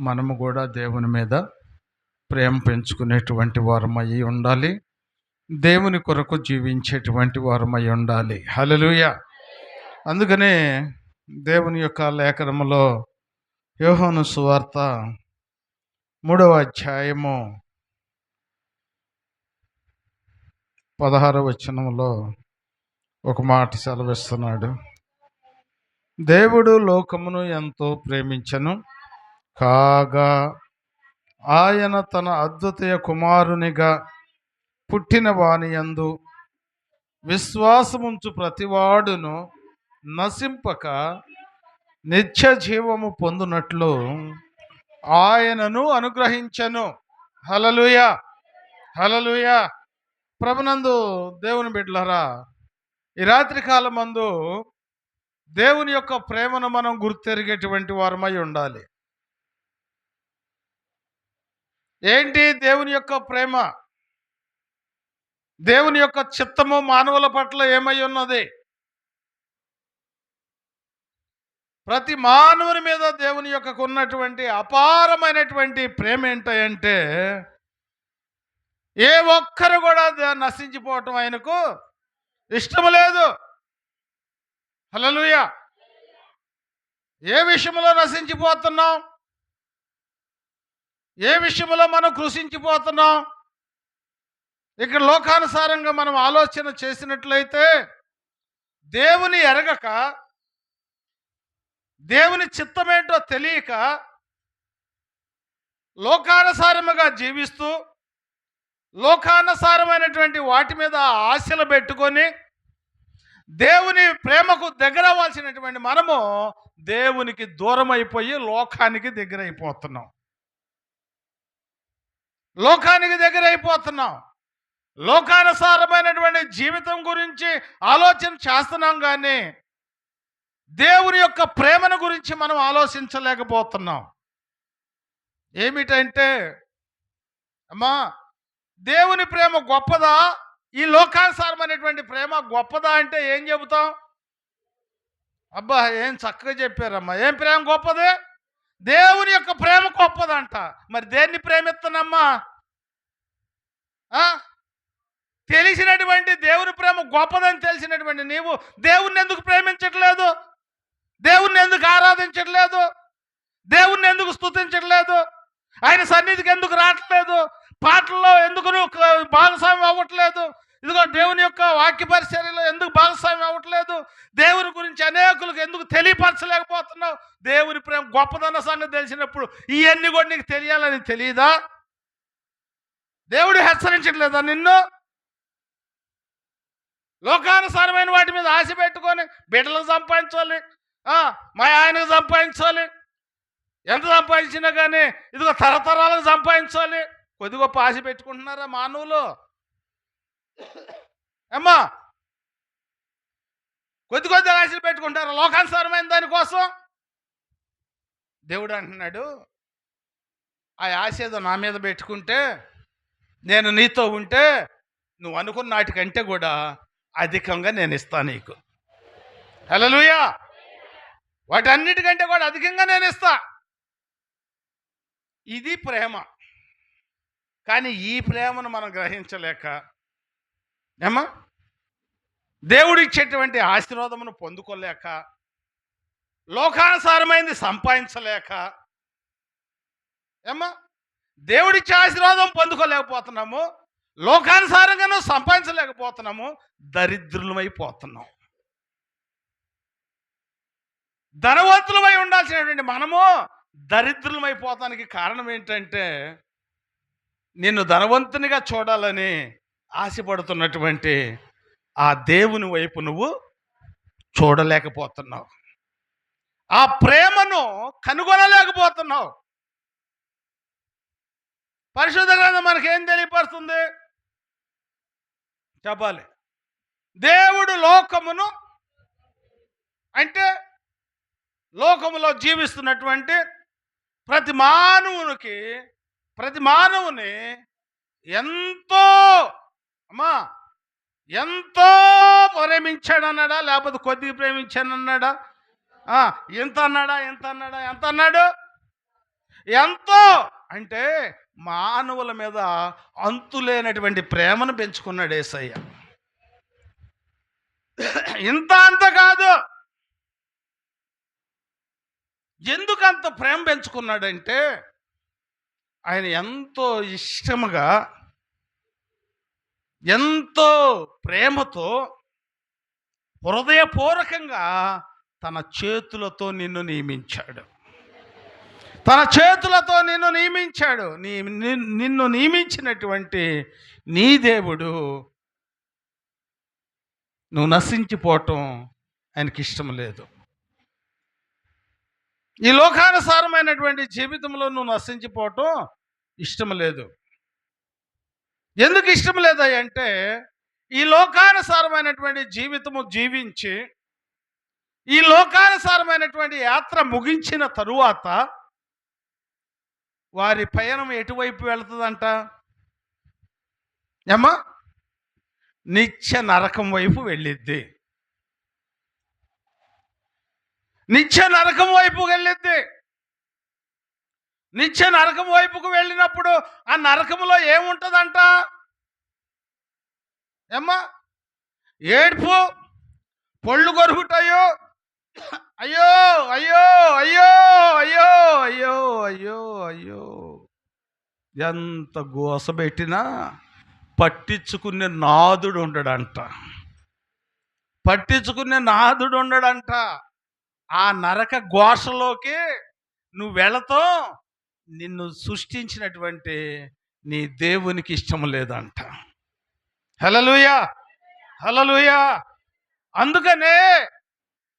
మనము కూడా దేవుని మీద ప్రేమ పెంచుకునేటువంటి వారమై ఉండాలి. దేవుని కొరకు జీవించేటువంటి వారమై ఉండాలి. హల్లెలూయా. అందుకనే దేవుని యొక్క లేఖనములో యోహాను సువార్త 3వ అధ్యాయము 16వ వచనములో ఒక మాట సెలవిస్తున్నాడు. దేవుడు లోకమును ఎంతో ప్రేమించెను, కాగా ఆయన తన అద్వితీయ కుమారునిగా పుట్టిన వాని యందు విశ్వాసముంచు ప్రతివాడును నశింపక నిత్య జీవము పొందునట్లు ఆయనను అనుగ్రహించెను. హల్లెలూయా, హల్లెలూయా. ప్రభునందు దేవుని బిడ్డలారా, ఈ రాత్రి కాలమందు దేవుని యొక్క ప్రేమను మనం గుర్తెరిగేటువంటి వారమై ఉండాలి. ఏంటి దేవుని యొక్క ప్రేమ? దేవుని యొక్క చిత్తము మానవుల పట్ల ఏమై ఉన్నది? ప్రతి మానవుని మీద దేవుని యొక్క ఉన్నటువంటి అపారమైనటువంటి ప్రేమ ఏంటంటే, ఏ ఒక్కరు కూడా నశించిపోవటం ఆయనకు ఇష్టం లేదు. హల్లెలూయా. ఏ విషయంలో నశించిపోతున్నాం? ఏ విషయంలో మనం కృషించిపోతున్నాం? ఇక్కడ లోకానుసారంగా మనం ఆలోచన చేసినట్లయితే, దేవుని ఎరగక, దేవుని చిత్తమేంటో తెలియక, లోకానుసారముగా జీవిస్తూ లోకానుసారమైనటువంటి వాటి మీద ఆశలు పెట్టుకొని దేవుని ప్రేమకు దగ్గర అవ్వాల్సినటువంటి మనము దేవునికి దూరం అయిపోయి లోకానికి దగ్గర అయిపోతున్నాం. లోకానికి దగ్గర అయిపోతున్నాం. లోకానుసారమైనటువంటి జీవితం గురించి ఆలోచన చేస్తున్నాం, కానీ దేవుని యొక్క ప్రేమను గురించి మనం ఆలోచించలేకపోతున్నాం. ఏమిటంటే, అమ్మా, దేవుని ప్రేమ గొప్పదా, ఈ లోకానుసారమైనటువంటి ప్రేమ గొప్పదా అంటే ఏం చెబుతాం? అబ్బా, ఏం చక్కగా చెప్పారమ్మా. ఏం ప్రేమ గొప్పది? దేవుని యొక్క ప్రేమ గొప్పదంట. మరి దేన్ని ప్రేమిస్తున్నామ్మా? తెలిసినటువంటి దేవుని ప్రేమ గొప్పదని తెలిసినటువంటి నీవు దేవుణ్ణి ఎందుకు ప్రేమించట్లేదు? దేవుణ్ణి ఎందుకు ఆరాధించట్లేదు? దేవుణ్ణి ఎందుకు స్తుతించట్లేదు? ఆయన సన్నిధికి ఎందుకు రావట్లేదు? పాటల్లో ఎందుకు భాగస్వామ్యం అవ్వట్లేదు? ఇదిగో దేవుని యొక్క వాక్య పరిచర్యలో ఎందుకు భాగస్వామ్యం అవ్వట్లేదు? దేవుని గురించి అనేకులకు ఎందుకు తెలియపరచలేకపోతున్నావు? దేవుని ప్రేమ గొప్పదన్న సంగతి తెలిసినప్పుడు ఇవన్నీ కూడా నీకు తెలియాలని తెలియదా? దేవుడు హెచ్చరించట్లేదా నిన్ను? లోకానుసారమైన వాటి మీద ఆశ పెట్టుకొని బిడ్డలకు సంపాదించాలి, మా ఆయనకు సంపాదించాలి, ఎంత సంపాదించినా కానీ ఇదిగో తరతరాలకు సంపాదించాలి, కొద్ది గొప్ప ఆశ పెట్టుకుంటున్నారా మానవులు? అమ్మా, కొద్ది ఆశలు పెట్టుకుంటారా లోకానుసారమైన దానికోసం? దేవుడు అంటున్నాడు, ఆ ఆశ ఏదో నా మీద పెట్టుకుంటే, నేను నీతో ఉంటే నువ్వు అనుకున్న వాటికంటే కూడా అధికంగా నేను ఇస్తాను నీకు. హల్లెలూయా. వాటన్నిటికంటే కూడా అధికంగా నేను ఇస్తా. ఇది ప్రేమ. కానీ ఈ ప్రేమను మనం గ్రహించలేక, ఏమా, దేవుడు ఇచ్చేటువంటి ఆశీర్వాదమును పొందుకోలేక, లోకానుసారమైనది సంపాదించలేక, ఏమా, దేవుడిచ్చే ఆశీర్వాదం పొందుకోలేకపోతున్నాము, లోకానుసారంగానూ సంపాదించలేకపోతున్నాము, దరిద్రులమైపోతున్నాం. ధనవంతులమై ఉండాల్సినటువంటి మనము దరిద్రులమైపోతానికి కారణం ఏంటంటే, నిన్ను ధనవంతునిగా చూడాలని ఆశపడుతున్నటువంటి ఆ దేవుని వైపు నువ్వు చూడలేకపోతున్నావు. ఆ ప్రేమను కనుగొనలేకపోతున్నావు. పరిశుద్ధ గ్రంథం మనకేం తెలియపరుస్తుంది చెప్పాలి? దేవుడు లోకమును అంటే లోకములో జీవిస్తున్నటువంటి ప్రతి మానవుని ఎంతో ఎంతో ప్రేమించాడన్నాడా? లేకపోతే కొద్దిగా ప్రేమించానన్నాడా? ఎంత అన్నాడా? ఎంత అన్నాడు? ఎంతో అంటే మానవుల మీద అంతులేనటువంటి ప్రేమను పెంచుకున్నాడు యేసయ్య. ఇంత అంత కాదు. ఎందుకు అంత ప్రేమ పెంచుకున్నాడంటే ఆయన ఎంతో ఇష్టముగా, ఎంతో ప్రేమతో, హృదయపూర్వకంగా తన చేతులతో నిన్ను నియమించాడు. తన చేతులతో నిన్ను నియమించాడు. నిన్ను నియమించినటువంటి నీ దేవుడు నువ్వు నశించిపోవటం ఆయనకి ఇష్టం లేదు. ఈ లోకానుసారమైనటువంటి జీవితంలో నువ్వు నశించిపోవటం ఇష్టం లేదు. ఎందుకు ఇష్టం లేదా అంటే ఈ లోకానుసారమైనటువంటి జీవితము జీవించి ఈ లోకానుసారమైనటువంటి యాత్ర ముగించిన తరువాత వారి పయనం ఎటువైపు వెళుతుందంట? ఏమ్మా? నిత్య నరకం వైపు వెళ్ళిద్ది. నిత్య నరకం వైపు వెళ్ళిద్ది. నిత్య నరకం వైపుకు వెళ్ళినప్పుడు ఆ నరకములో ఏముంటుందంట? ఏమ్మా? ఏడ్పు, పొళ్ళు కొరుకుతాయో, అయ్యో అయ్యో అయ్యో అయ్యో అయ్యో అయ్యో అయ్యో, ఎంత గోసబెట్టినా పట్టించుకునే నాదుడు ఉండడంట. పట్టించుకునే నాదుడు ఉండడంట. ఆ నరక ఘోషలోకి నువ్వు వెళతావు, నిన్ను సృష్టించినటువంటి నీ దేవునికి ఇష్టం లేదంట. హల్లెలూయా, హల్లెలూయా. అందుకనే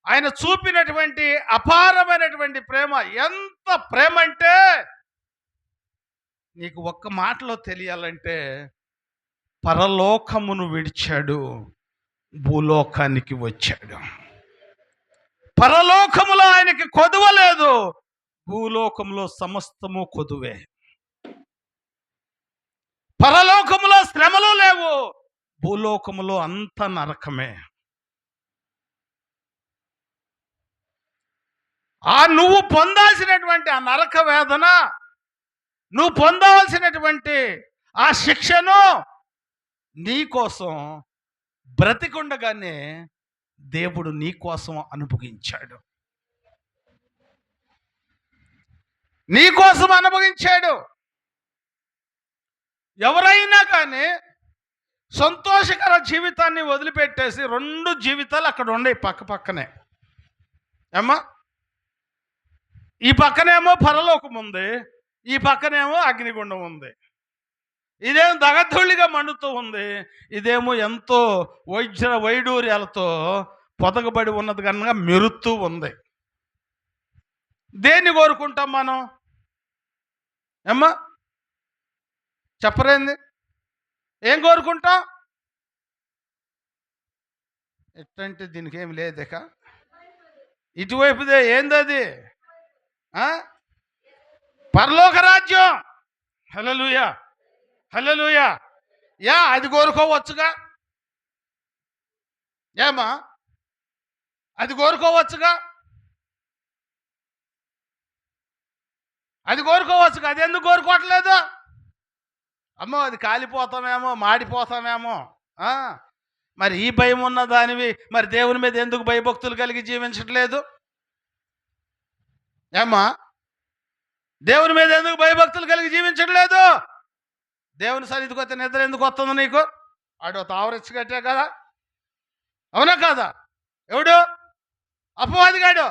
ఆయన చూపినటువంటి అపారమైనటువంటి ప్రేమ, ఎంత ప్రేమ అంటే నీకు ఒక్క మాటలో తెలియాలంటే, పరలోకమును విడిచాడు, భూలోకానికి వచ్చాడు. పరలోకములో ఆయనకి కొదువ లేదు, భూలోకంలో సమస్తము కొదువే. పరలోకములో శ్రమలు లేవు, భూలోకములో అంత నరకమే. నువ్వు పొందాల్సినటువంటి ఆ నరక వేదన, నువ్వు పొందవలసినటువంటి ఆ శిక్షను నీ కోసం బ్రతికుండగానే దేవుడు నీ కోసం అనుభవించాడు. నీ కోసం అనుభవించాడు. ఎవరైనా కానీ సంతోషకర జీవితాన్ని వదిలిపెట్టేసి 2 జీవితాలు అక్కడ ఉన్నాయి పక్క పక్కనే. ఏమ్మా? ఈ పక్కనేమో పరలోకం ఉంది, ఈ పక్కనేమో అగ్నిగుండం ఉంది. ఇదేమో దగధూళిగా మండుతూ ఉంది, ఇదేమో ఎంతో వైడూర్యాలతో పొదగబడి ఉన్నది కనుక మెరుస్తూ ఉంది. దేన్ని కోరుకుంటాం మనం? ఏమ్మా? చెప్పరేంది? ఏం కోరుకుంటాం? ఎట్టంటే దీనికి ఏమి లేదేక, ఇటువైపుదే. ఏందది? పరలోక రాజ్యం. హల్లెలూయా, హల్లెలూయా. అది కోరుకోవచ్చుగా. ఏమా? అది కోరుకోవచ్చుగా, అది కోరుకోవచ్చుగా. అది ఎందుకు కోరుకోవట్లేదు? అమ్మో, అది కాలిపోతామేమో, మాడిపోతామేమో. మరి ఈ భయం ఉన్న దానివి మరి దేవుని మీద ఎందుకు భయభక్తులు కలిగి జీవించట్లేదు? ఏమ్మా? దేవుని మీద ఎందుకు భయభక్తులు కలిగి జీవించట్లేదు? దేవుని సన్నిధికి వస్తే నిద్ర ఎందుకు వస్తుంది నీకు? ఆడు తావరిచ్చి కట్టే కదా, అవునా కాదా? ఎవడు? అపవాదిగాడు.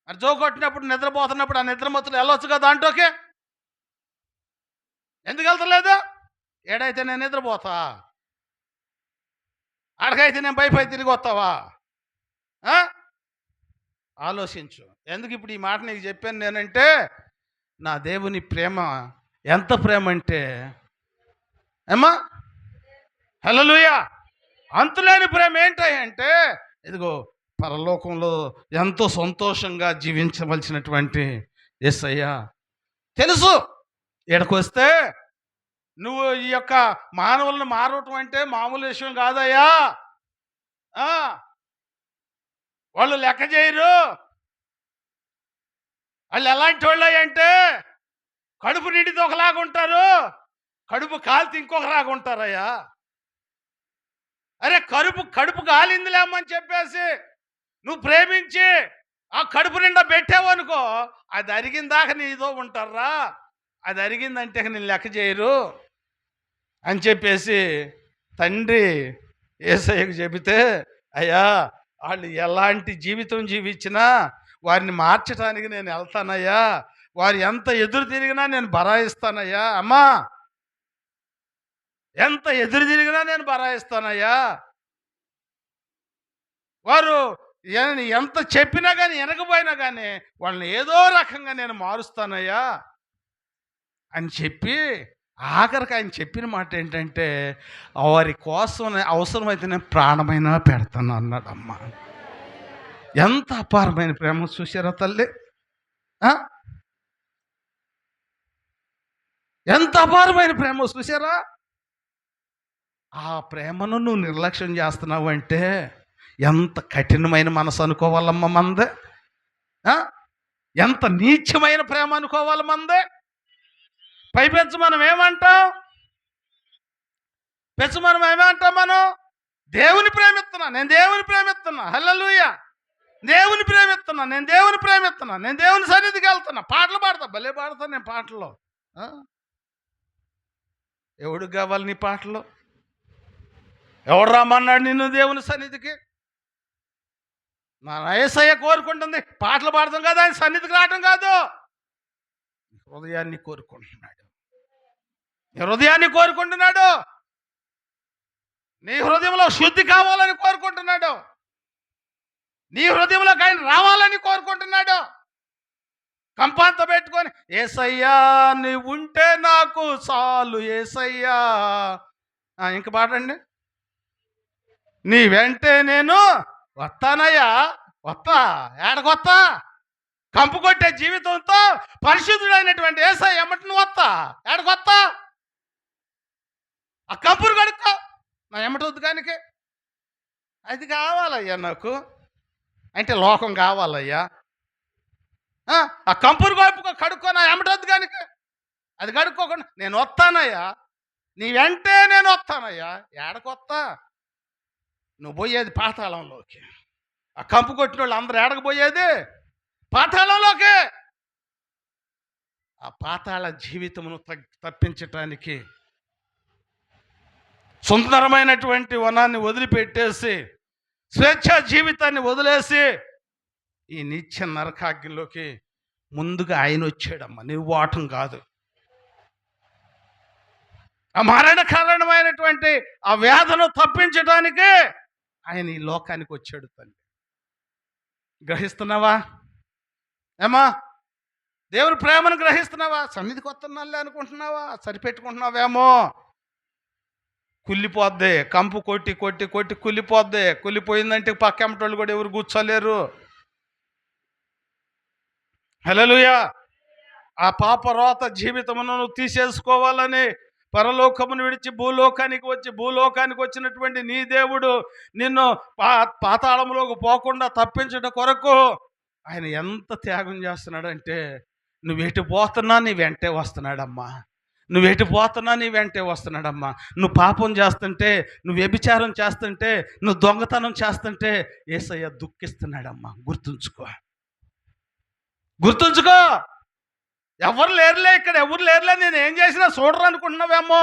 మరి జో కొట్టినప్పుడు, నిద్రపోతున్నప్పుడు ఆ నిద్రమత్తులు వెళ్ళొచ్చు కదా దాంట్లోకి. ఎందుకు వెళ్తలేదు? ఏడైతే నేను నిద్రపోతా, ఆడకైతే నేను భయపడి తిరిగి వస్తావా? ఆలోచించు. ఎందుకు ఇప్పుడు ఈ మాట నీకు చెప్పాను నేనంటే, నా దేవుని ప్రేమ ఎంత ప్రేమ అంటే, ఏమ్మా? హల్లెలూయా. అంతులేని ప్రేమ ఏంటంటే, ఇదిగో పరలోకంలో ఎంతో సంతోషంగా జీవించవలసినటువంటి యేసయ్య తెలుసు. ఇక్కడికి వస్తే నువ్వు ఈ యొక్క మానవులను మారవటం అంటే మామూలు విషయం కాదయ్యా. వాళ్ళు లెక్క చేయరు. వాళ్ళు ఎలాంటి వాళ్ళు అంటే కడుపు నిండితే ఒకలాగా ఉంటారు, కడుపు కాలితే ఇంకొకలాగా ఉంటారయ్యా. అరే కడుపు కడుపు కాలిందిలేమని చెప్పేసి నువ్వు ప్రేమించి ఆ కడుపు నిండా పెట్టావనుకో, అది అరిగిన దాకా నీతో ఉంటారా, అది అరిగిందంటే నేను లెక్క చేయరు అని చెప్పేసి తండ్రి యేసయ్యకు చెబితే, అయ్యా వాళ్ళు ఎలాంటి జీవితం జీవించినా వారిని మార్చడానికి నేను వెళ్తానయ్యా, వారు ఎంత ఎదురు తిరిగినా నేను బరాయిస్తానయ్యా, అమ్మా ఎంత ఎదురు తిరిగినా నేను బరాయిస్తానయ్యా, వారు ఎంత చెప్పినా కానీ వెనకపోయినా కానీ వాళ్ళని ఏదో రకంగా నేను మారుస్తానయ్యా అని చెప్పి ఆఖరికి ఆయన చెప్పిన మాట ఏంటంటే, వారి కోసం అవసరమైతే నేను ప్రాణమైనా పెడతాను అన్నాడు. అమ్మ ఎంత అపారమైన ప్రేమ చూసారా తల్లి, ఎంత అపారమైన ప్రేమ చూసారా. ఆ ప్రేమను నువ్వు నిర్లక్ష్యం చేస్తున్నావు అంటే ఎంత కఠినమైన మనసు అనుకోవాలమ్మ మందే, ఎంత నీచమైన ప్రేమ అనుకోవాలి మందే. పైపెచ్చు మనం ఏమంటాం, మనం దేవుని ప్రేమిస్తున్నా, నేను దేవుని ప్రేమిస్తున్నా, హల్లెలూయా, దేవుని ప్రేమిస్తున్నా, నేను దేవుని ప్రేమిస్తున్నా, నేను దేవుని సన్నిధికి వెళ్తున్నా, పాటలు పాడతా, భలే పాడతాను నేను పాటల్లో. ఎవడికి కావాలి నీ పాటలు, ఎవడు రమ్మన్నాడు నిన్ను దేవుని సన్నిధికి? నా యేసయ్య కోరుకుంటుంది పాటలు పాడతాం కదా, ఆయన సన్నిధికి రావడం కాదు, హృదయాన్ని కోరుకుంటున్నాడు, హృదయాన్ని కోరుకుంటున్నాడు, నీ హృదయంలో శుద్ధి కావాలని కోరుకుంటున్నాడు, నీ హృదయంలోకి ఆయన రావాలని కోరుకుంటున్నాడు. కంపాంత పెట్టుకొని యేసయ్యా నీ ఉంటే నాకు చాలు యేసయ్యా, ఇంక పాడండి, నీ వెంటే నేను వస్తానయ్యా, వస్తా, ఏడకొత్తా, కంపు కొట్టే జీవితంతో పరిశుద్ధుడైనటువంటి యేసయ్య ఎమ్మటి నువ్వు వస్తా, ఏడకొత్తా, ఆ కంపురు కడుక్కో నా ఎమ్మటి ఉద్దుకానికి, అది కావాలయ్యా నాకు, అంటే లోకం కావాలయ్యా, ఆ కంపురు కడుక్కో నా ఎమ్మటి ఉద్దుకానికి, అది కడుక్కోకుండా నేను వస్తానయ్యా, నీ వెంటే నేను వస్తానయ్యా, ఏడకొత్తా, నువ్వు పోయేది పాతాళంలోకి, ఆ కంపు కొట్టిన వాళ్ళు అందరూ ఏడకపోయేది పాతాళంలోకి. ఆ పాతాళ జీవితమును తప్పించటానికి సుందరమైనటువంటి వనాన్ని వదిలిపెట్టేసి స్వేచ్ఛా జీవితాన్ని వదిలేసి ఈ నిత్య నరకాగ్నిలోకి ముందుగా ఆయన వచ్చాడమ్మా, నువ్వు వాటం కాదు. ఆ మరణ కారణమైనటువంటి ఆ వేదన తప్పించడానికి ఆయన ఈ లోకానికి వచ్చాడు. తల్లి గ్రహిస్తున్నావా ఏమా, దేవుని ప్రేమను గ్రహిస్తున్నావా? సన్నిధికి వస్తున్నాలే అనుకుంటున్నావా? సరిపెట్టుకుంటున్నావేమో, కుళ్ళిపోద్ది, కంపు కొట్టి కొట్టి కొట్టి కుళ్ళిపోద్ది, కుళ్ళిపోయిందంటే పక్కెమ్మటోళ్ళు కూడా ఎవరు కూర్చోలేరు. హల్లెలూయా. ఆ పాపరోత జీవితమును నువ్వు తీసేసుకోవాలని పరలోకమును విడిచి భూలోకానికి వచ్చినటువంటి నీ దేవుడు నిన్ను పాతాళంలోకి పోకుండా తప్పించడం కొరకు ఆయన ఎంత త్యాగం చేస్తున్నాడంటే, నువ్వెటు పోతున్నా నీ వెంటే వస్తున్నాడమ్మా, నువ్వెటు పోతున్నా నీ వెంటే వస్తున్నాడమ్మా. నువ్వు పాపం చేస్తుంటే, నువ్వు వ్యభిచారం చేస్తుంటే, నువ్వు దొంగతనం చేస్తుంటే యేసయ్య దుఃఖిస్తున్నాడమ్మా. గుర్తుంచుకో. ఎవరు లేరులే ఇక్కడ, ఎవరు లేరులే, నేను ఏం చేసినా చూడరు అనుకుంటున్నావేమో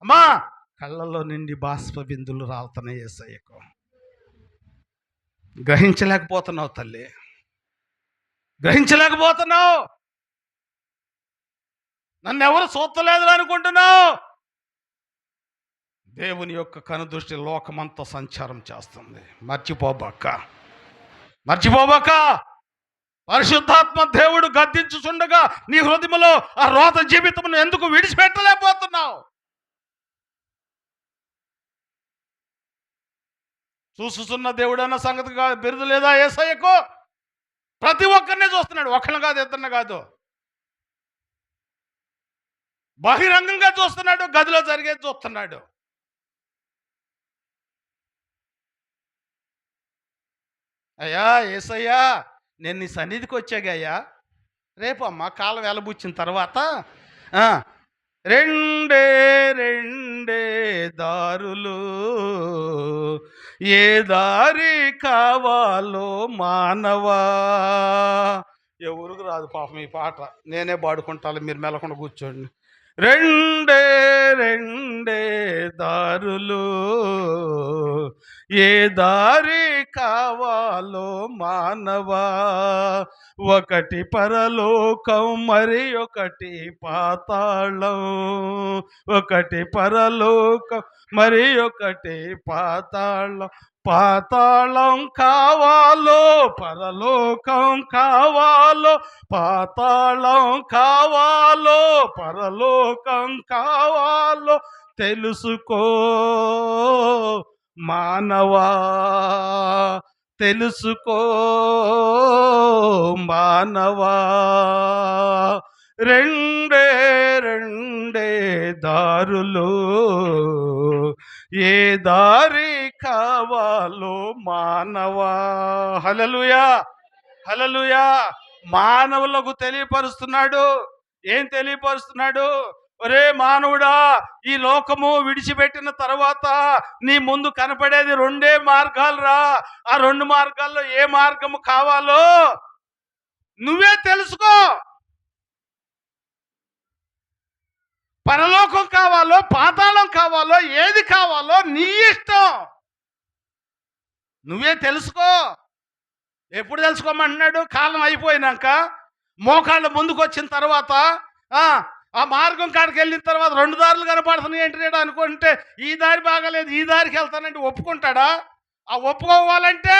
అమ్మా. కళ్ళల్లో నిండి బాష్ప బిందులు రాలుతున్నాయి యేసయ్యకు. గ్రహించలేకపోతున్నావు తల్లి, గ్రహించలేకపోతున్నావు. నన్ను ఎవరు చూస్తలేదు అనుకుంటున్నావు. దేవుని యొక్క కనుదృష్టి లోకమంతా సంచారం చేస్తుంది. మర్చిపోబాక. పరిశుద్ధాత్మ దేవుడు గద్దించుచుండగా నీ హృదయంలో ఆ రోత జీవితమును ఎందుకు విడిచిపెట్టలేకపోతున్నావు? చూస్తున్న దేవుడు అన్న సంగతి బిరుదు లేదా యేసయ్యకు? ప్రతి ఒక్కరినే చూస్తున్నాడు, ఒక్కరిని కాదు, ఇద్దరిని కాదు, బహిరంగంగా చూస్తున్నాడు, గదిలో జరిగేది చూస్తున్నాడు. అయ్యా యేసయ్యా, నేను నీ సన్నిధికి వచ్చాగయ్యా, రేపు అమ్మ కాలం వెలబుచ్చిన తర్వాత ఆ, రెండే రెండే దారులు, ఏ దారి కావాలో మానవా. ఎవరికి రాదు పాపం ఈ పాట, నేనే పాడుకుంటాను, మీరు మెలకుండా కూర్చోండి. రెండే రెండే దారులు, ఏ దారి కావాలో మానవా. ఒకటి పరలోకం, మరి ఒకటి పాతాళం. ఒకటి పరలోకం, మరి ఒకటి పాతాళం. పాతాళం కావాలో పరలోకం కావాలో, పాతాళం కావాలో పరలోకం కావాలో తెలుసుకో మానవా, తెలుసుకో మానవా. రెండే రెండే దారులు, ఏ దారి కావాలో మానవా. హల్లెలూయా, హల్లెలూయా. మానవులకు తెలియపరుస్తున్నాడు. ఏం తెలియపరుస్తున్నాడు? ఒరే మానవుడా, ఈ లోకము విడిచిపెట్టిన తర్వాత నీ ముందు కనపడేది రెండే మార్గాలు రా. ఆ రెండు మార్గాల్లో ఏ మార్గము కావాలో నువ్వే తెలుసుకో. పరలోకం కావాలో పాతాళం కావాలో ఏది కావాలో నీ ఇష్టం, నువ్వే తెలుసుకో. ఎప్పుడు తెలుసుకోమంటున్నాడు? కాలం అయిపోయినాక, మోకాళ్ళ ముందుకు వచ్చిన తర్వాత, ఆ మార్గం కాడికి వెళ్ళిన తర్వాత రెండు దారులు కనపడుతున్నాయి ఏంటి అనుకుంటే, ఈ దారి బాగాలేదు ఈ దారికి వెళ్తానంటే ఒప్పుకుంటాడా? ఆ ఒప్పుకోవాలంటే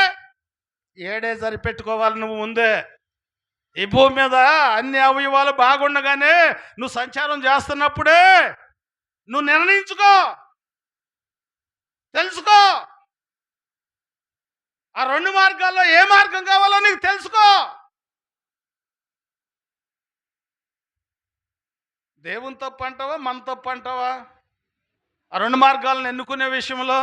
ఏడే సరిపెట్టుకోవాలి నువ్వు ముందే. ఈ భూమి మీద అన్ని అవయవాలు బాగుండగానే నువ్వు సంచారం చేస్తున్నప్పుడే నువ్వు నిర్ణయించుకో, తెలుసుకో. ఆ రెండు మార్గాల్లో ఏ మార్గం కావాలో నీకు తెలుసుకో. దేవుని తప్పు అంటావా, మన తప్పు అంటావా? ఆ రెండు మార్గాలను ఎన్నుకునే విషయంలో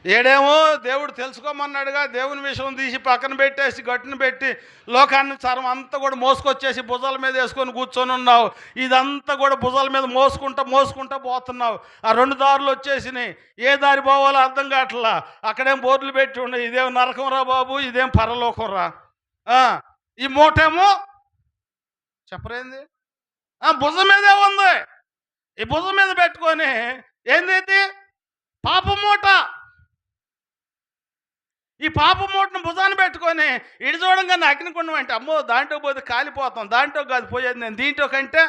ఏడేమో దేవుడు తెలుసుకోమన్నాడుగా, దేవుని విషయం తీసి పక్కన పెట్టేసి గట్టును పెట్టి లోకాన్ని చరం అంతా కూడా మోసుకొచ్చేసి భుజాల మీద వేసుకొని కూర్చొని ఉన్నావు. ఇదంతా కూడా భుజాల మీద మోసుకుంటా పోతున్నావు. ఆ రెండు దారులు వచ్చేసినాయి, ఏ దారి పోవాలో అర్థం కావట్లా. అక్కడేం బోర్డులు పెట్టి ఉన్నాయి, ఇదేం నరకం రా బాబు, ఇదేం పరలోకం రా. ఈ మూటేమో చెప్పరేంది భుజం మీదే ఉంది. ఈ భుజం మీద పెట్టుకొని ఏంది పాప మూట. ఈ పాప మూటను భుజాన్ని పెట్టుకొని ఇడి చూడంగానే అగ్నికుండం అంటే, అమ్మో దాంట్లో పోతే కాలిపోతాం, దాంట్లో కాదు పోయేది నేను దీంట్లో కంటే.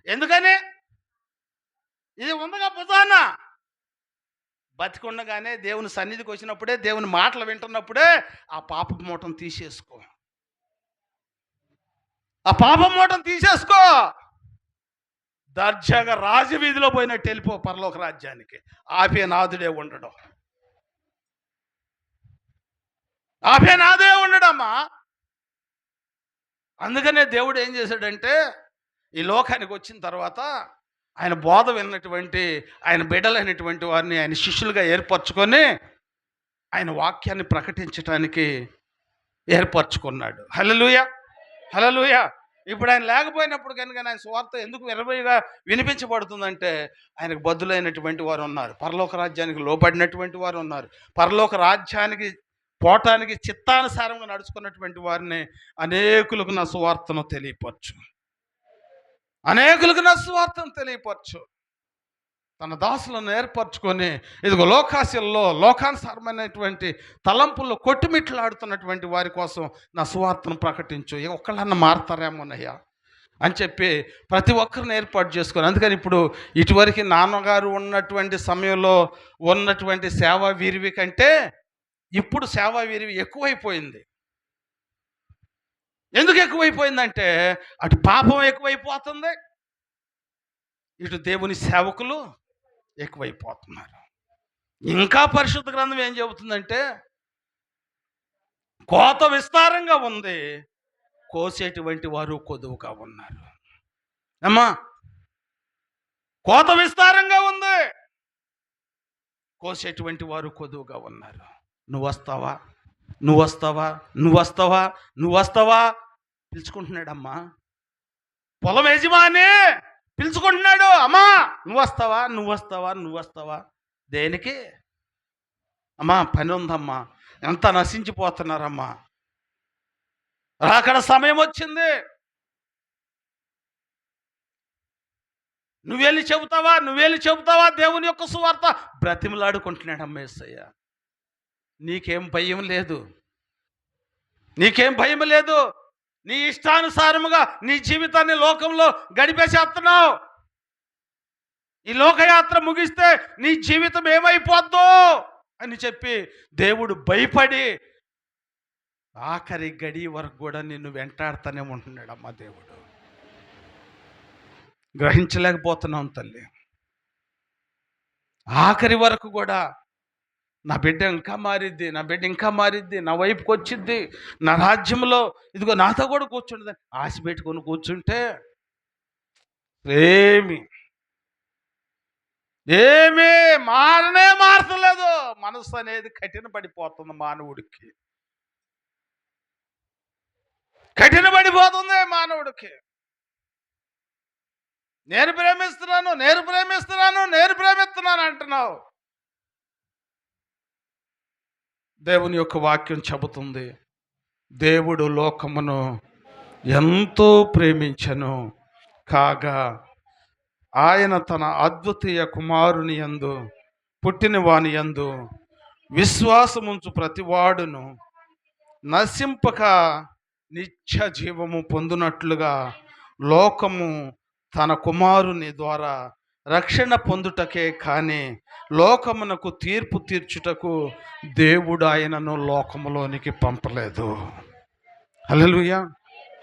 ఎందుకని? ఇది ఉందిగా భుజాన. బతికుండగానే దేవుని సన్నిధికి వచ్చినప్పుడే, దేవుని మాటలు వింటున్నప్పుడే ఆ పాప మూటను తీసేసుకో. ఆ పాప మూటను తీసేసుకో. దర్జాగా రాజవీధిలో పోయినట్టు వెళ్ళిపో పరలోక రాజ్యానికి. ఆపే నాదుడే ఉండడం, ఆపే నాదే ఉండడమ్మా. అందుకనే దేవుడు ఏం చేశాడంటే, ఈ లోకానికి వచ్చిన తర్వాత ఆయన బోధ విన్నటువంటి ఆయన బిడ్డలైనటువంటి వారిని ఆయన శిష్యులుగా ఏర్పరచుకొని ఆయన వాక్యాన్ని ప్రకటించడానికి ఏర్పరచుకున్నాడు. హల్లెలూయా, హల్లెలూయా. ఇప్పుడు ఆయన లేకపోయినప్పుడు కనుక ఆయన సువార్త ఎందుకు విరవైగా వినిపించబడుతుందంటే, ఆయనకు బద్దులైనటువంటి వారు ఉన్నారు, పరలోక రాజ్యానికి లోబడినటువంటి వారు ఉన్నారు, పరలోక రాజ్యానికి పోవటానికి చిత్తానుసారంగా నడుచుకున్నటువంటి వారిని అనేకులకు నా సువార్తను తెలియపరచు, అనేకులకు నా సువార్తను తెలియపరచు. తన దాసులను ఏర్పరచుకొని ఇదిగో లోకాశల్లో లోకానుసారమైనటువంటి తలంపుల్లో కొట్టుమిట్లాడుతున్నటువంటి వారి కోసం నా సువార్తను ప్రకటించు. ఒక్కళ్ళన్నా మారతారేమోనయ్యా అని చెప్పి ప్రతి ఒక్కరిని ఏర్పాటు చేసుకొని, అందుకని ఇప్పుడు ఇటువరకు నాన్నగారు ఉన్నటువంటి సమయంలో ఉన్నటువంటి సేవా వీరివి కంటే ఇప్పుడు సేవా వీరివి ఎక్కువైపోయింది. ఎందుకు ఎక్కువైపోయిందంటే, అటు పాపం ఎక్కువైపోతుంది, ఇటు దేవుని సేవకులు ఎక్కువైపోతున్నారు. ఇంకా పరిశుద్ధ గ్రంథం ఏం చెబుతుందంటే, కోత విస్తారంగా ఉంది, కోసేటువంటి వారు కొదువుగా ఉన్నారు. అమ్మా, కోత విస్తారంగా ఉంది, కోసేటువంటి వారు కొదువుగా ఉన్నారు. నువ్వు వస్తావా? నువ్వు వస్తావా, నువ్వు వస్తావా, నువ్వు వస్తావా పిలుచుకుంటున్నాడమ్మా. పొలం యజమాని పిలుచుకుంటున్నాడు, అమ్మా నువ్వు వస్తావా, నువ్వు వస్తావా, నువ్వు వస్తావా. దేనికి? అమ్మా పని ఉందమ్మా, ఎంత నశించిపోతున్నారమ్మా, అక్కడ సమయం వచ్చింది, నువ్వెళ్ళి చెబుతావా, నువ్వెళ్ళి చెబుతావా దేవుని యొక్క సువార్త. బ్రతిమలాడుకుంటున్నాడమ్మ యేసయ్య. నీకేం భయం లేదు, నీకేం భయం లేదు. నీ ఇష్టానుసారముగా నీ జీవితాన్ని లోకంలో గడిపేసేస్తున్నావు. ఈ లోకయాత్ర ముగిస్తే నీ జీవితం ఏమైపోద్దో అని చెప్పి దేవుడు భయపడి ఆఖరి గడి వరకు కూడా నిన్ను వెంటాడుతూనే ఉంటున్నాడమ్మా దేవుడు. గ్రహించలేకపోతున్నాం తల్లి. ఆఖరి వరకు కూడా నా బిడ్డ ఇంకా మారిద్ది, నా బిడ్డ ఇంకా మారిద్ది, నా వైపుకి వచ్చిద్ది, నా రాజ్యంలో ఇదిగో నాతో కూడా కూర్చుంటుందని ఆశ పెట్టుకొని కూర్చుంటే ఏమి ఏమీ మారతలేదు. మనసు అనేది కఠిన పడిపోతుంది, మానవుడికి కఠిన పడిపోతుంది మానవుడికి. నేను ప్రేమిస్తున్నాను, నేను ప్రేమిస్తున్నాను, నేను ప్రేమిస్తున్నాను అంటున్నావు. దేవుని యొక్క వాక్యం చెబుతుంది, దేవుడు లోకమును ఎంతో ప్రేమించెను కాగా ఆయన తన అద్వితీయ కుమారుని యందు పుట్టిన వాని యందు విశ్వాసముంచు ప్రతివాడును నశింపక నిత్య జీవము పొందునట్లుగా లోకము తన కుమారుని ద్వారా రక్షణ పొందుటకే కానీ లోకమునకు తీర్పు తీర్చుటకు దేవుడు ఆయనను లోకములోనికి పంపలేదు. హల్లెలూయా,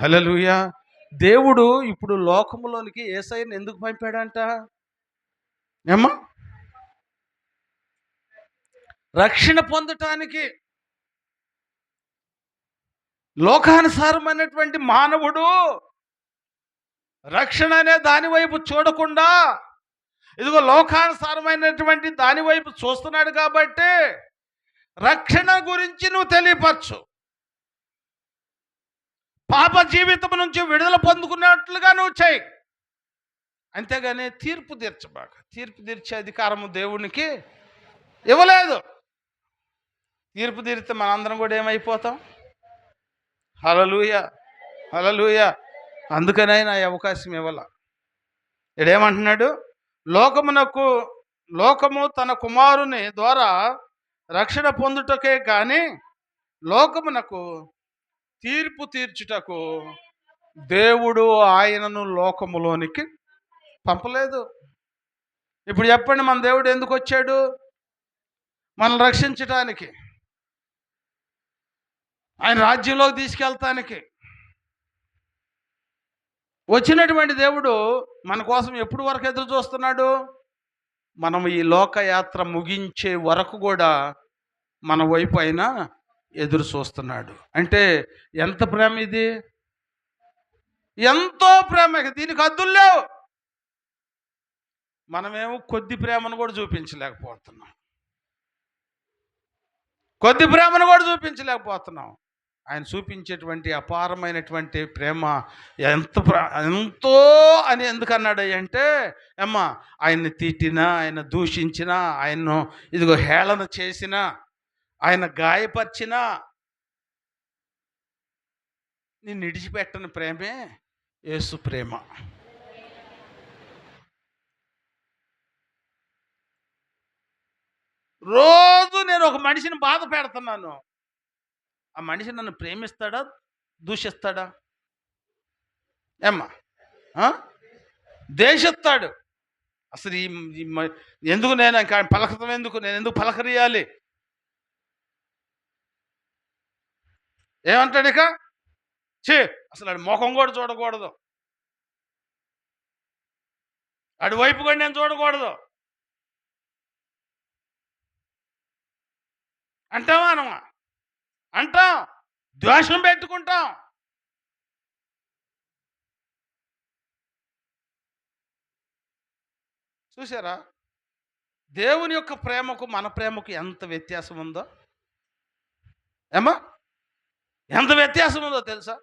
హల్లెలూయా. దేవుడు ఇప్పుడు లోకములోనికి యేసయ్యను ఎందుకు పంపాడంట? ఏమ్మా? రక్షణ పొందటానికి. లోకానుసారమైనటువంటి మానవుడు రక్షణ అనే దాని వైపు చూడకుండా ఇదిగో లోకానుసారమైనటువంటి దాని వైపు చూస్తున్నాడు కాబట్టి రక్షణ గురించి నువ్వు తెలియపరచు, పాప జీవితం నుంచి విడుదల పొందుకున్నట్లుగా నువ్వు చేయి. అంతేగాని తీర్పు తీర్చబాక. తీర్పు తీర్చే అధికారము దేవునికి ఇవ్వలేదు. తీర్పు తీరితే మనందరం కూడా ఏమైపోతాం? హల్లెలూయా, హల్లెలూయా. అందుకనైనా అవకాశం ఇవ్వాల. ఇడేమంటున్నాడు? లోకము తన కుమారుని ద్వారా రక్షణ పొందుటకే కానీ లోకమునకు తీర్పు తీర్చుటకు దేవుడు ఆయనను లోకములోనికి పంపలేదు. ఇప్పుడు చెప్పండి, మన దేవుడు ఎందుకు వచ్చాడు? మనల్ని రక్షించటానికి, ఆయన రాజ్యంలోకి తీసుకెళ్తానికి వచ్చినటువంటి దేవుడు మన కోసం ఎప్పుడు వరకు ఎదురు చూస్తున్నాడు? మనం ఈ లోకయాత్ర ముగించే వరకు కూడా మన వైపు అయినా ఎదురు చూస్తున్నాడు. అంటే ఎంత ప్రేమ ఇది! ఎంతో ప్రేమ, దీనికి హద్దులు లేవు. మనమేమో కొద్ది ప్రేమను కూడా చూపించలేకపోతున్నాం, కొద్ది ప్రేమను కూడా చూపించలేకపోతున్నాం. ఆయన చూపించేటువంటి అపారమైనటువంటి ప్రేమ ఎంతో అని ఎందుకు అన్నాడు అంటే, అమ్మా ఆయన్ని తిట్టినా, ఆయన దూషించినా, ఆయన్ను ఇదిగో హేళన చేసినా, ఆయన గాయపరిచినా నిన్ను విడిచిపెట్టని ప్రేమే యేసు ప్రేమ. రోజు నేను ఒక మనిషిని బాధ పెడుతున్నాను, ఆ మనిషి నన్ను ప్రేమిస్తాడా, దూషిస్తాడా? ఏమ్మా? దేశిస్తాడు. అసలు ఎందుకు నేను ఇంకా పలకతం ఎందుకు, నేను ఎందుకు పలకరియాలి? ఏమంటాడు ఇక? అసలు ఆడి ముఖం కూడా చూడకూడదు, ఆడి వైపు కూడా నేను చూడకూడదు అంటావా? అనమా అంటాం, ద్వేషం పెట్టుకుంటాం. చూసారా దేవుని యొక్క ప్రేమకు మన ప్రేమకు ఎంత వ్యత్యాసం ఉందో? ఏమా ఎంత వ్యత్యాసం ఉందో తెలుసా?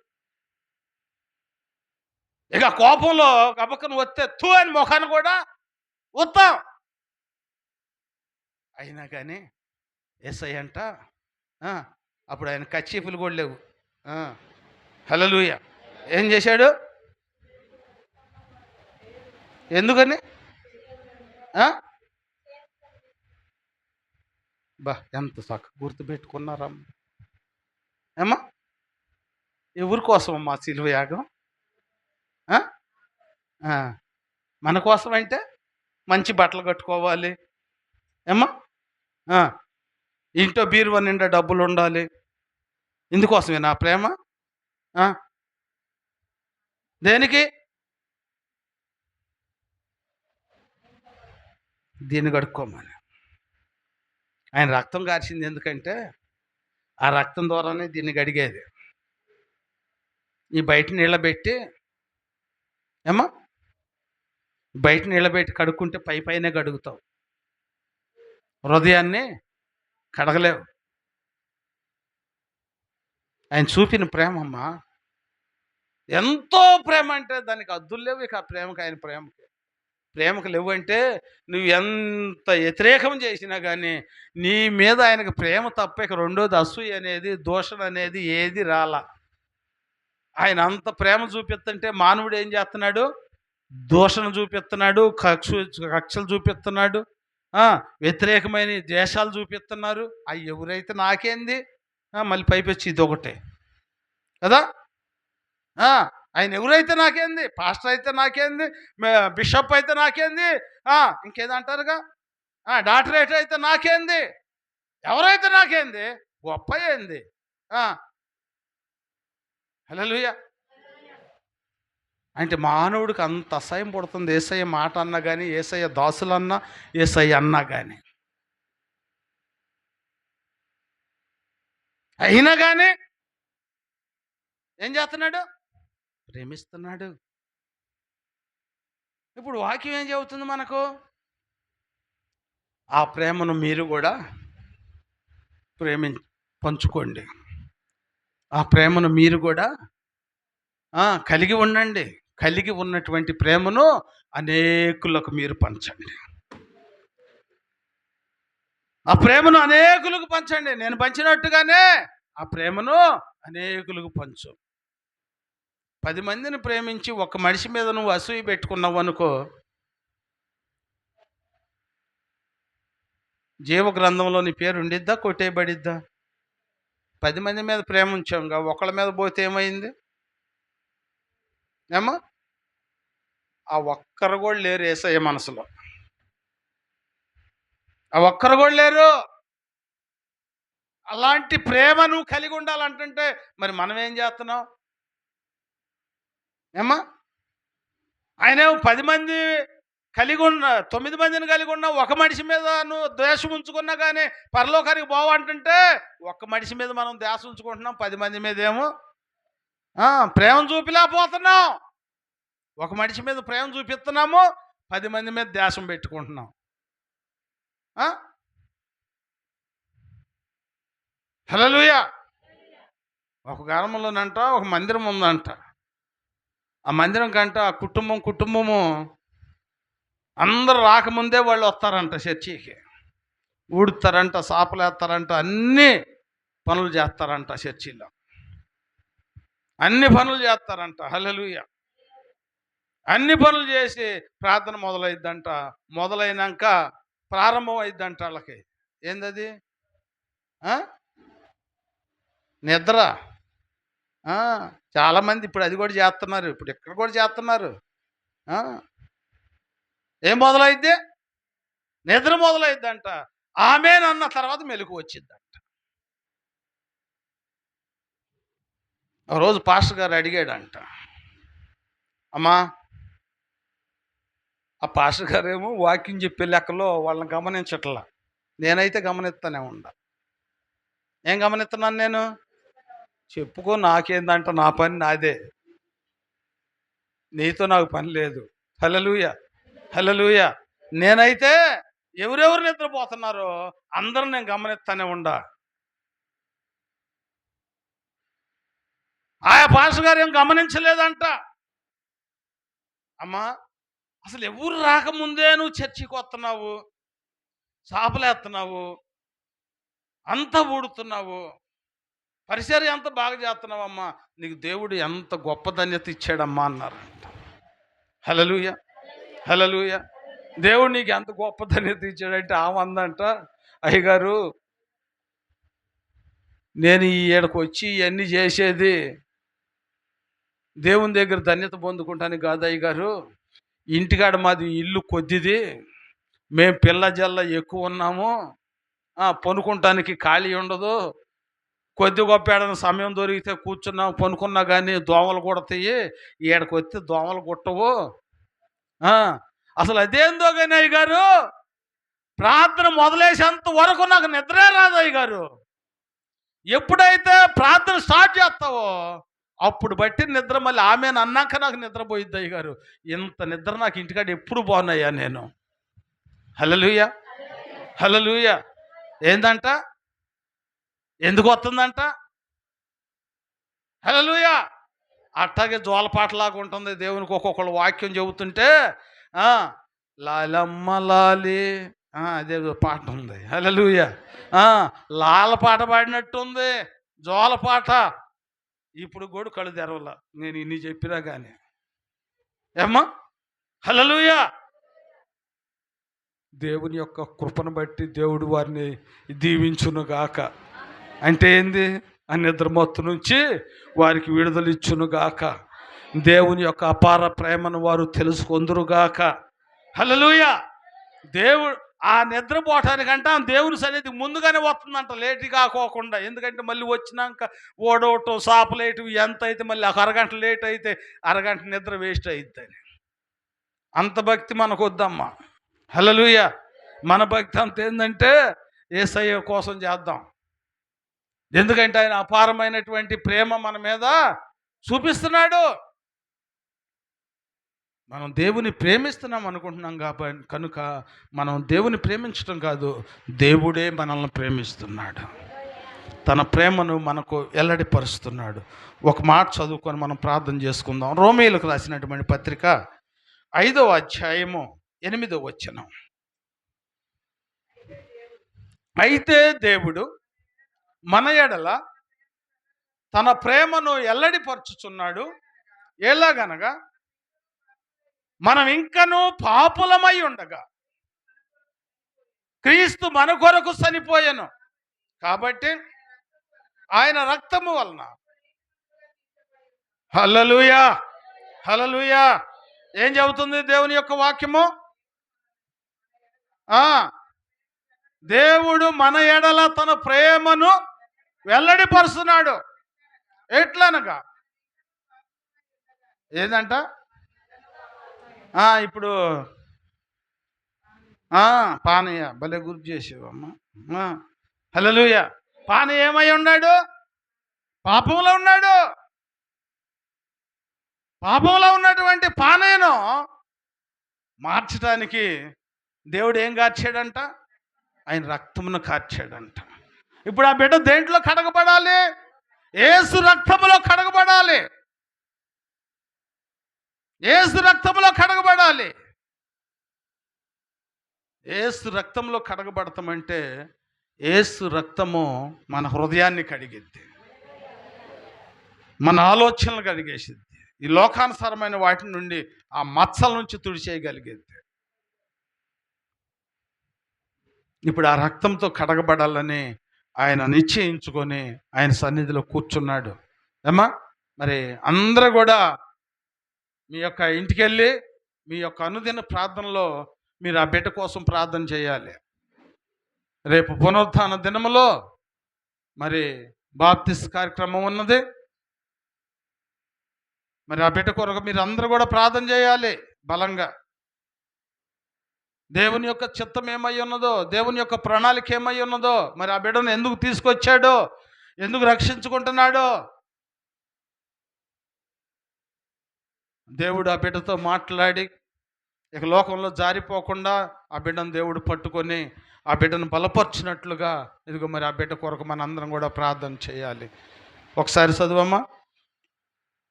ఇక కోపంలో గబక్కన వస్తే తూ అని ముఖాన్ని కూడా ఉత్తాం. అయినా కానీ యేసయ్య అంట అప్పుడు ఆయన కచ్చీపులు కూడా లేవు. హల్లెలూయా. ఏం చేశాడు? ఎందుకని? బా ఎంత చక్కగా గుర్తుపెట్టుకున్నారా ఏమ్మా? ఎవరి కోసం అమ్మా సిలువ యాగం? మన కోసం అంటే మంచి బట్టలు కట్టుకోవాలి ఏమ్మా, ఇంట్లో బీరువా నిండా డబ్బులు ఉండాలి. ఇందుకోసమే నా ప్రేమ? దేనికి? దీన్ని కడుక్కోమని. ఆయన రక్తం కార్చింది ఎందుకంటే ఆ రక్తం ద్వారానే దీన్ని గడిగేది. ఈ బయట నీళ్ళబెట్టి ఏమ్మా, బయట నీళ్ళబెట్టి కడుక్కుంటే పై పైనే కడుగుతావు, హృదయాన్ని కడగలేవు. ఆయన చూపిన ప్రేమ అమ్మా, ఎంతో ప్రేమ అంటే దానికి అద్దులు లేవు. ఇక ఆ ప్రేమకి, ఆయన ప్రేమకు లేవు అంటే నువ్వు ఎంత వ్యతిరేకం చేసినా కానీ నీ మీద ఆయనకు ప్రేమ తప్ప ఇక రెండోది అసూయ అనేది, దూషణ అనేది ఏది రాలా. ఆయన అంత ప్రేమ చూపిస్తుంటే మానవుడు ఏం చేస్తున్నాడు? దూషణ చూపిస్తున్నాడు, కక్షలు చూపిస్తున్నాడు, వ్యతిరేకమైన దేశాలు చూపిస్తున్నారు. అవి ఎవరైతే నాకేంది, మళ్ళీ పైపెచ్చి ఇది ఒకటే కదా. ఆయన ఎవరైతే నాకేంది, పాస్టర్ అయితే నాకేంది, బిషప్ అయితే నాకేంది, ఇంకేదంటారుగా డాక్టరేట్ అయితే నాకేంది, ఎవరైతే నాకేంది, గొప్ప ఏంది. హల్లెలూయా. అంటే మానవుడికి అంత అసహ్యం పడుతుంది యేసయ్య మాట అన్నా కానీ, యేసయ్య దాసులన్నా, యేసయ్య అన్నా కానీ. అయినా కానీ ఏం చేస్తున్నాడు? ప్రేమిస్తున్నాడు. ఇప్పుడు వాక్యం ఏం చెబుతుంది మనకు? ఆ ప్రేమను మీరు కూడా పంచుకోండి. ఆ ప్రేమను మీరు కూడా కలిగి ఉండండి. కలిగి ఉన్నటువంటి ప్రేమను అనేకులకు మీరు పంచండి. ఆ ప్రేమను అనేకులకు పంచండి. నేను పంచినట్టుగానే ఆ ప్రేమను అనేకులకు పంచు. 10 మందిని ప్రేమించి ఒక మనిషి మీద నువ్వు అసూయ పెట్టుకున్నావు అనుకో, జీవ గ్రంథంలో నీ పేరు ఉండిద్దా, కొట్టేయబడిద్దా? 10 మంది మీద ప్రేమ ఉంచాంగా, ఒకళ్ళ మీద పోతే ఏమైంది ఏమో? ఆ ఒక్కరు కూడా లేరు యేసయ్య మనసులో. ఆ ఒక్కరు కూడా లేరు. అలాంటి ప్రేమ నువ్వు కలిగి ఉండాలంటుంటే మరి మనం ఏం చేస్తున్నావు ఏమ్మా? ఆయన 10 మంది కలిగి ఉన్న, 9 మందిని కలిగి ఉన్న ఒక మనిషి మీద నువ్వు ద్వేషం ఉంచుకున్నా కానీ పరలోకానికి పోవంటుంటే, ఒక్క మనిషి మీద మనం ద్వేషం ఉంచుకుంటున్నాం, 10 మంది మీద ఏమో ప్రేమ చూపిలేకపోతున్నాం. ఒక మనిషి మీద ప్రేమ చూపిస్తున్నాము, 10 మంది మీద ద్వేషం పెట్టుకుంటున్నాం. హల్లెలూయా. ఒక గ్రామంలోనంట ఒక మందిరం ఉందంట. ఆ మందిరం కంట ఆ కుటుంబము అందరూ రాకముందే వాళ్ళు వస్తారంట చర్చికి. ఊడుతారంట, సాపలు వేస్తారంట, అన్ని పనులు చేస్తారంట చర్చిలో. అన్ని పనులు చేస్తారంట. హల్లెలూయా. అన్ని పనులు చేసి ప్రార్థన మొదలైద్దంట. మొదలైనాక ప్రారంభం అయిద్దంట వాళ్ళకి. ఏందది? నిద్ర. చాలామంది ఇప్పుడు అది కూడా చేస్తున్నారు. ఇప్పుడు ఇక్కడ కూడా చేస్తున్నారు. ఏం మొదలైద్ది? నిద్ర మొదలైద్దంట. ఆమేనన్న తర్వాత మెలకు వచ్చిందంట. రోజు పాస్టర్ గారు అడిగాడంట, అమ్మా ఆ పాస్టర్ గారేమో వాకింగ్ చెప్పే లెక్కలో వాళ్ళని గమనించట్లా, నేనైతే గమనిస్తానే ఉండా. ఏం గమనిస్తున్నాను నేను? చెప్పుకో, నాకేందంట, నా పని నాదే, నీతో నాకు పని లేదు. హల్లెలూయా, హల్లెలూయా. నేనైతే ఎవరెవరు నిద్రపోతున్నారో అందరూ నేను గమనిస్తానే ఉండా. పాస్టర్ గారు ఏం గమనించలేదంట. అమ్మా, అసలు ఎవరు రాకముందే నువ్వు చర్చికి వస్తున్నావు, చాపలేస్తున్నావు, అంతా ఊడుతున్నావు, పరిచర్య అంత బాగా చేస్తున్నావమ్మా, నీకు దేవుడు ఎంత గొప్ప ధన్యత ఇచ్చాడమ్మా అన్నారంట. హల్లెలూయా, హల్లెలూయా. దేవుడు నీకు ఎంత గొప్ప ధన్యత ఇచ్చాడంటే ఆమందంట, అయ్యగారు నేను ఈ ఏడకు వచ్చి ఇవన్నీ చేసేది దేవుని దగ్గర ధన్యత పొందుకుంటానికి కాదు అయ్యగారు, ఇంటికాడ మాది ఇల్లు కొద్దిది, మేము పిల్ల జల్ల ఎక్కువ ఉన్నాము, పనుకుంటానికి ఖాళీ ఉండదు, కొద్ది గొప్ప ఏడన సమయం దొరికితే కూర్చున్నాం పనుకున్నా కానీ దోమలు కొడతాయి, ఏడకు వస్తే దోమలు కొట్టవు. అసలు అదేందో కానీ అయ్యగారు, ప్రార్థన మొదలేసేంత వరకు నాకు నిద్రే రాదు అయ్యగారు. ఎప్పుడైతే ప్రార్థన స్టార్ట్ చేస్తావో అప్పుడు బట్టి నిద్ర మళ్ళీ ఆమె అన్నాక నాకు నిద్రపోయిద్ది అయ్యగారు. ఇంత నిద్ర నాకు ఇంటికాడ ఎప్పుడు బాగున్నాయా నేను. హల్లెలూయా, హల్లెలూయా. ఏందంట, ఎందుకు వస్తుందంట? హల్లెలూయా. అట్టాగే జోలపాటలాగా ఉంటుంది. దేవునికి ఒక్కొక్కళ్ళు వాక్యం చెబుతుంటే లాలమ్మ లాలి అదే పాట ఉంది. హల్లెలూయా. లాల పాట పాడినట్టుంది జోలపాట. ఇప్పుడు కూడా కళ్ళు తెరవల నేను ఇన్ని చెప్పినా కానీ. ఏమ్మా, హల్లెలూయా. దేవుని యొక్క కృపను బట్టి దేవుడు వారిని దీవించునుగాక. అంటే ఏంది? ఆ నిద్రమత్తు నుంచి వారికి విడుదల ఇచ్చునుగాక. దేవుని యొక్క అపార ప్రేమను వారు తెలుసుకొందురుగాక. హల్లెలూయా. దేవుడు ఆ నిద్రపోవటానికంటే దేవుని సన్నిధికి ముందుగానే వస్తుందంట, లేట్ కాకోకుండా. ఎందుకంటే మళ్ళీ వచ్చినాక ఓడవటం సాపలేయటం ఎంత అయితే మళ్ళీ ఒక అరగంట లేట్ అయితే అరగంట నిద్ర వేస్ట్ అయిద్దని. అంత భక్తి మనకు వద్దమ్మా. హల్లెలూయా. మన భక్తి అంత ఏంటంటే యేసయ్య కోసం చేద్దాం. ఎందుకంటే ఆయన అపారమైనటువంటి ప్రేమ మన మీద చూపిస్తున్నాడు. మనం దేవుని ప్రేమిస్తున్నాం అనుకుంటున్నాం కాబట్టి కనుక మనం దేవుని ప్రేమించడం కాదు, దేవుడే మనల్ని ప్రేమిస్తున్నాడు, తన ప్రేమను మనకు వెల్లడిపరుస్తున్నాడు. ఒక మాట చదువుకొని మనం ప్రార్థన చేసుకుందాం. రోమీయులకు రాసినటువంటి పత్రిక 5వ అధ్యాయము 8వ వచనం. అయితే దేవుడు మన ఎడల తన ప్రేమను వెల్లడిపరుచుచున్నాడు, ఎలాగనగా మనం ఇంకనూ పాపులమై ఉండగా క్రీస్తు మన కొరకు చనిపోయెను, కాబట్టి ఆయన రక్తము వలన. హల్లెలూయా, హల్లెలూయా. ఏం చెబుతుంది దేవుని యొక్క వాక్యము? దేవుడు మన ఎడల తన ప్రేమను వెల్లడిపరుస్తున్నాడు. ఎట్లనగా ఏందంట? ఇప్పుడు పానయ్య భలే గుర్తు చేసేవమ్మా. హల్లెలూయా. పానయ్య ఏమై ఉన్నాడు? పాపంలో ఉన్నాడు. పాపంలో ఉన్నటువంటి పానయ్యను మార్చడానికి దేవుడు ఏం కార్చాడంట? ఆయన రక్తమును కార్చాడంట. ఇప్పుడు ఆ బిడ్డ దేంట్లో కడగబడాలి? యేసు రక్తములో కడగబడాలి. యేసు రక్తంలో కడగబడాలి. యేసు రక్తంలో కడగబడతామంటే యేసు రక్తము మన హృదయాన్ని కడిగిద్ది, మన ఆలోచనలు కడిగేసిద్ది, ఈ లోకానుసారమైన వాటి నుండి ఆ మచ్చల నుంచి తుడిచేయగలిగిద్ది. ఇప్పుడు ఆ రక్తంతో కడగబడాలని ఆయన నిశ్చయించుకొని ఆయన సన్నిధిలో కూర్చున్నాడు. ఏమ్మా, మరి అందరూ కూడా మీ యొక్క ఇంటికి వెళ్ళి మీ యొక్క అనుదిన ప్రార్థనలో మీరు ఆ బిడ్డ కోసం ప్రార్థన చేయాలి. రేపు పునరుత్థాన దినములో మరి బాప్తిస్ట్ కార్యక్రమం ఉన్నది. మరి ఆ బిడ్డ కొరకు మీరు అందరూ కూడా ప్రార్థన చేయాలి బలంగా. దేవుని యొక్క చిత్తం ఏమై ఉన్నదో, దేవుని యొక్క ప్రణాళిక ఏమై ఉన్నదో, మరి ఆ బిడ్డను ఎందుకు తీసుకొచ్చాడో, ఎందుకు రక్షించుకుంటున్నాడో దేవుడు ఆ బిడ్డతో మాట్లాడి ఇక లోకంలో జారిపోకుండా ఆ బిడ్డను దేవుడు పట్టుకొని ఆ బిడ్డను బలపరిచినట్లుగా ఇదిగో మరి ఆ బిడ్డ కొరకు మన అందరం కూడా ప్రార్థన చేయాలి. ఒకసారి చదువమ్మా.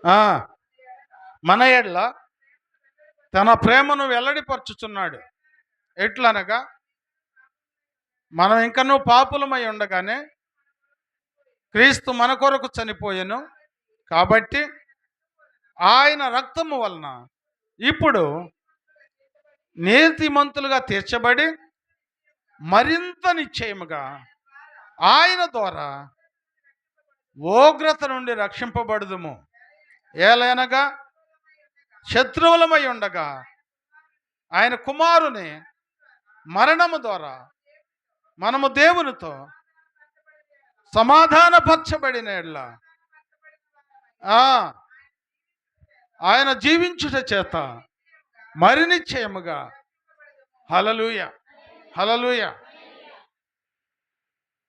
ఆ, మన ఎడల తన ప్రేమను వెల్లడిపరచుచున్నాడు. ఎట్లనగా మనం ఇంకనూ పాపులమై ఉండగానే క్రీస్తు మన కొరకు చనిపోయెను. కాబట్టి ఆయన రక్తము వలన ఇప్పుడు నీతిమంతులుగా తీర్చబడి మరింత నిశ్చయముగా ఆయన ద్వారా ఉగ్రత నుండి రక్షింపబడుదుము. ఏలైనగా శత్రువులమై ఉండగా ఆయన కుమారుని మరణము ద్వారా మనము దేవునితో సమాధానపరచబడిన యెడల ఆయన జీవించుట చేత మరి నిశ్చయముగా. హల్లెలూయా, హల్లెలూయా.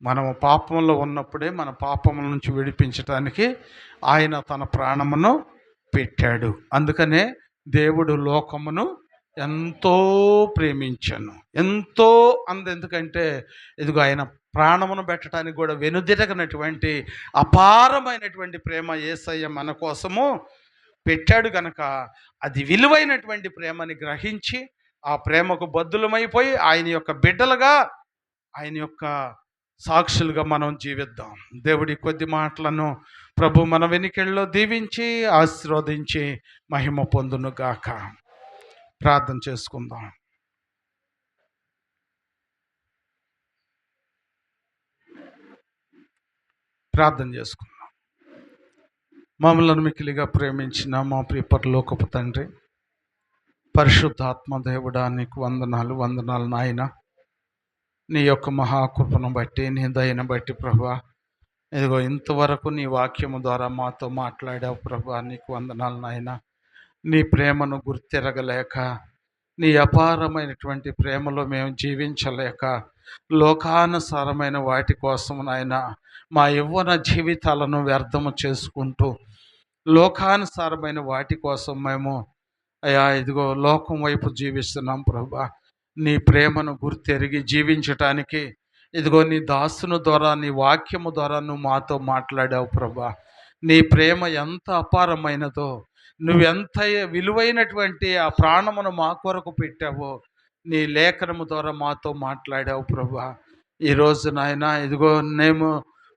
మనము పాపంలో ఉన్నప్పుడే మన పాపముల నుంచి విడిపించటానికి ఆయన తన ప్రాణమును పెట్టాడు. అందుకనే దేవుడు లోకమును ఎంతో ప్రేమించాను. ఎంతో ఎందుకంటే ఇదిగో ఆయన ప్రాణమును పెట్టడానికి కూడా వెనుదిరగనటువంటి అపారమైనటువంటి ప్రేమ యేసయ్య మన కోసము పెట్టాడు కనుక అది విలువైనటువంటి ప్రేమని గ్రహించి ఆ ప్రేమకు బద్దులమైపోయి ఆయన యొక్క బిడ్డలుగా, ఆయన యొక్క సాక్షులుగా మనం జీవిద్దాం. దేవుడి కొద్ది మాటలను ప్రభు మన వెనుకల్లో దీవించి ఆశీర్వదించి మహిమ పొందును గాక. ప్రార్థన చేసుకుందాం. ప్రార్థన చేసుకుందాం. మమ్మల్ని మిక్కిలిగా ప్రేమించిన మా ప్రియ పరలోకపు తండ్రి, పరిశుద్ధాత్మ దేవుడా, నీకు వందనాలు నాయన. నీ యొక్క మహాకృపను బట్టి, నీ దయను బట్టి ప్రభువా, ఇదిగో ఇంతవరకు నీ వాక్యము ద్వారా మాతో మాట్లాడావు ప్రభువా, నీకు వందనాలు నాయన. నీ ప్రేమను గుర్తెరగలేక, నీ అపారమైనటువంటి ప్రేమలో మేము జీవించలేక, లోకానుసారమైన వాటి కోసం నాయన మా యవ్వన జీవితాలను వ్యర్థము చేసుకుంటూ, లోకానుసారమైన వాటి కోసం మేము అయ్యా ఇదిగో లోకం వైపు జీవిస్తున్నాం ప్రభువా. నీ ప్రేమను గుర్తెరిగి జీవించటానికి ఇదిగో నీ దాసుని ద్వారా, నీ వాక్యము ద్వారా నువ్వు మాతో మాట్లాడావు ప్రభా. నీ ప్రేమ ఎంత అపారమైనదో, నువ్వెంత విలువైనటువంటి ఆ ప్రాణమును మా కొరకు పెట్టావో నీ లేఖనము ద్వారా మాతో మాట్లాడావు ప్రభా. ఈరోజు నాయన ఇదిగో మేము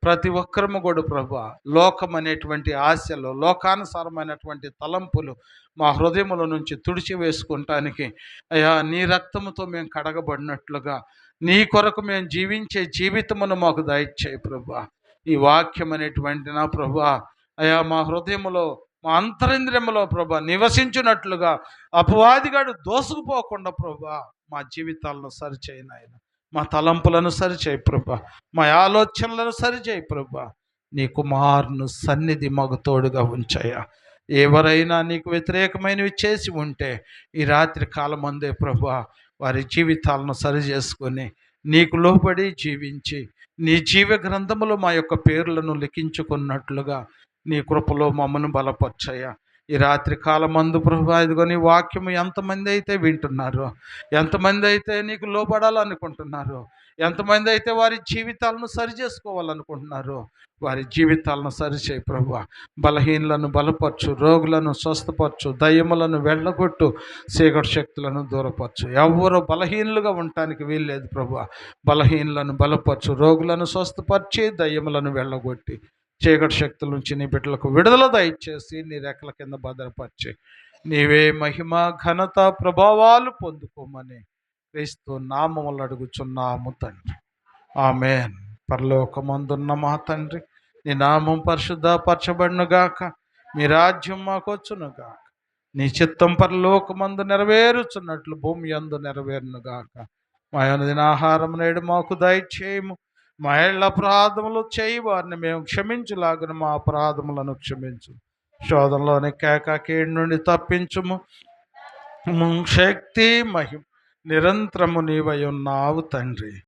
ప్రతి ఒక్కరము కూడా ప్రభా, లోకం అనేటువంటి ఆశలు, లోకానుసారమైనటువంటి తలంపులు మా హృదయముల నుంచి తుడిచి వేసుకుంటానికి అయ్యా నీ రక్తముతో మేము కడగబడినట్లుగా నీ కొరకు మేము జీవించే జీవితమును మాకు దయచేయి ప్రభా. ఈ వాక్యం అనేటువంటి నా ప్రభా అయ్యా మా హృదయములో, మా అంతరింద్రియములో ప్రభా నివసించినట్లుగా అపవాదిగాడు దోసుకుపోకుండా ప్రభా మా జీవితాలను సరిచేయి నాయన. మా తలంపులను సరిచేయి ప్రభా, మా ఆలోచనలను సరిచేయి ప్రభా. నీ కుమారుని సన్నిధి మాకు తోడుగా ఉంచాయా. ఎవరైనా నీకు వ్యతిరేకమైనవి చేసి ఉంటే ఈ రాత్రి కాలమందే ప్రభా వారి జీవితాలను సరి చేసుకొని నీకు లోబడి జీవించి నీ జీవ గ్రంథములో మా యొక్క పేర్లను లిఖించుకున్నట్లుగా నీ కృపలో మమ్మను బలపరచయ్యా. ఈ రాత్రి కాలమందు ప్రభా ఇదిగో నీ వాక్యము ఎంతమంది అయితే వింటున్నారో, ఎంతమంది అయితే నీకు లోబడాలనుకుంటున్నారో, ఎంతమంది అయితే వారి జీవితాలను సరి చేసుకోవాలనుకుంటున్నారో వారి జీవితాలను సరిచేయి ప్రభా. బలహీనులను బలపరచు, రోగులను స్వస్థపరచు, దయ్యములను వెళ్ళగొట్టు, చీకటి శక్తులను దూరపరచు. ఎవరు బలహీనులుగా ఉండటానికి వీల్లేదు ప్రభా. బలహీనులను బలపరచు, రోగులను స్వస్థపరిచి, దయ్యములను వెళ్ళగొట్టి చీకటి శక్తుల నుంచి నీ బిడ్డలకు విడుదల దయచేసి నీ రెక్కల కింద భద్రపరిచి నీవే మహిమ ఘనత ప్రభావాలు పొందుకోమని క్రీస్తు నామములు అడుగుచున్నాము తండ్రి. ఆమేన్. పరలోకమందున్న మా తండ్రి, నీ నామం పరిశుద్ధపరచబడునుగాక, మీ రాజ్యం మాకొచ్చునుగాక, నీ చిత్తం పరలోకమందు నెరవేరుచున్నట్లు భూమి యందు నెరవేరునుగాక. మా అనుదిన ఆహారం నేడు మాకు దయచేయము. మా ఏళ్ళ అపరాధములు చేయి వారిని మేము క్షమించులాగున మా అపరాధములను క్షమించు. శోధనలోని కీడు నుండి తప్పించుము. శక్తి మహిమ నిరంతరము నీవై ఉన్నావు తండ్రి.